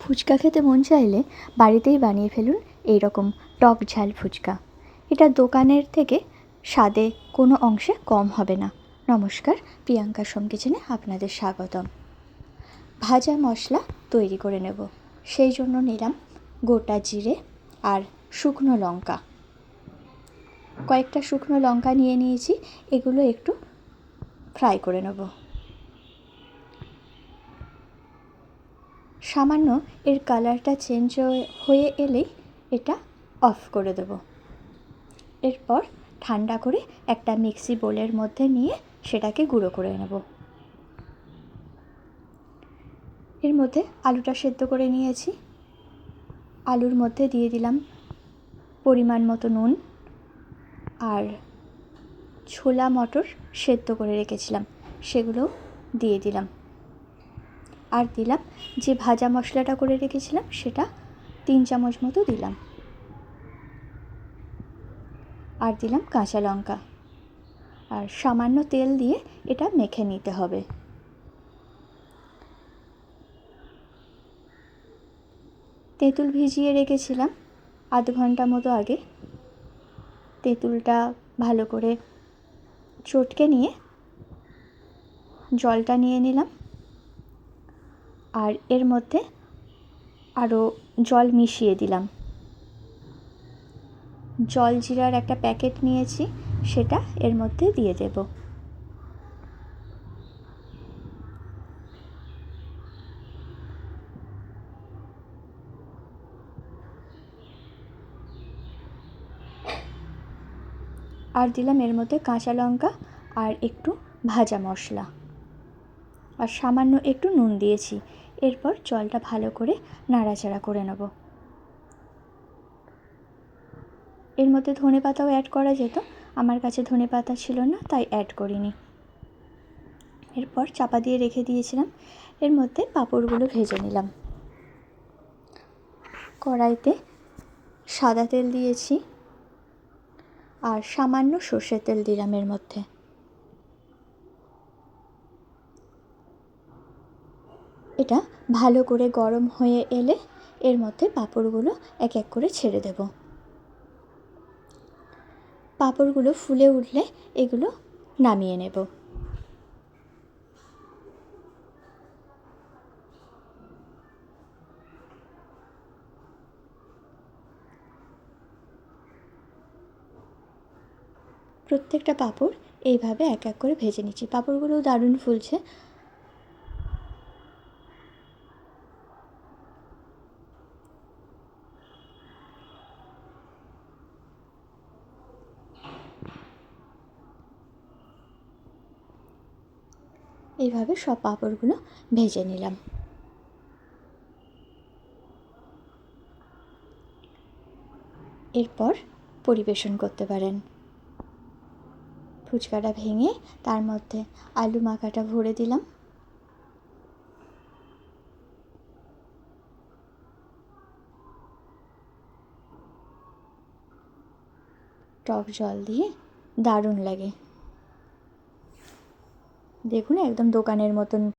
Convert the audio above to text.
ফুচকা খেতে মন চাইলে বাড়িতেই বানিয়ে ফেলুন এই রকম টক ঝাল ফুচকা। এটা দোকানের থেকে স্বাদে কোনো অংশে কম হবে না। নমস্কার, প্রিয়াঙ্কা সোম কিচেনে আপনাদের স্বাগতম। ভাজা মশলা তৈরি করে নেব। সেই জন্য নিলাম গোটা জিরে আর শুকনো লঙ্কা। কয়েকটা শুকনো লঙ্কা নিয়ে নিয়েছি, এগুলো একটু ফ্রাই করে নেব। সামান্য এর কালারটা চেঞ্জ হয়ে এলেই এটা অফ করে দেব। এরপর ঠান্ডা করে একটা মিক্সি বোলের মধ্যে নিয়ে সেটাকে গুঁড়ো করে নেব। এর মধ্যে আলুটা সেদ্ধ করে নিয়েছি। আলুর মধ্যে দিয়ে দিলাম পরিমাণ মতো নুন আর ছোলা মটর সেদ্ধ করে রেখেছিলাম সেগুলো দিয়ে দিলাম। আর দিলাম যে ভাজা মশলাটা করে রেখেছিলাম সেটা 3 চামচ মতো দিলাম। আর দিলাম কাঁচা লঙ্কা আর সামান্য তেল দিয়ে এটা মেখে নিতে হবে। তেঁতুল ভিজিয়ে রেখেছিলাম আধ ঘন্টা মতো আগে। তেঁতুলটা ভালো করে চটকে নিয়ে জলটা নিয়ে নিলাম আর এর মধ্যে আরও জল মিশিয়ে দিলাম। জল জিরার একটা প্যাকেট নিয়েছি, সেটা এর মধ্যে দিয়ে দেব। আর দিলাম এর মধ্যে কাঁচা লঙ্কা আর একটু ভাজা মশলা আর সামান্য একটু নুন দিয়েছি। এরপর জলটা ভালো করে নাড়াচাড়া করে নেব। এর মধ্যে ধনেপাতাও অ্যাড করা যেত, আমার কাছে ধনেপাতা ছিল না তাই অ্যাড করিনি। এরপর চাপা দিয়ে রেখে দিয়েছিলাম। এর মধ্যে পাঁপড়গুলো ভেজে নিলাম। কড়াইতে সাদা তেল দিয়েছি আর সামান্য সর্ষের তেল দিলাম এর মধ্যে। এটা ভালো করে গরম হয়ে এলে এর মধ্যে পাঁপড়গুলো এক এক করে ছেড়ে দেব। পাঁপড়গুলো ফুলে উঠলে এগুলো নামিয়ে নেব। প্রত্যেকটা পাঁপড় এইভাবে এক এক করে ভেজে নিচ্ছি। পাঁপড়গুলোও দারুণ ফুলছে। এইভাবে সব পাঁপড়গুলো ভেজে নিলাম। এরপর পরিবেশন করতে পারেন। ফুচকাটা ভেঙে তার মধ্যে আলু মাখাটা ভরে দিলাম। টক জল দিয়ে দারুণ লাগে। দেখুন একদম দোকানের মতন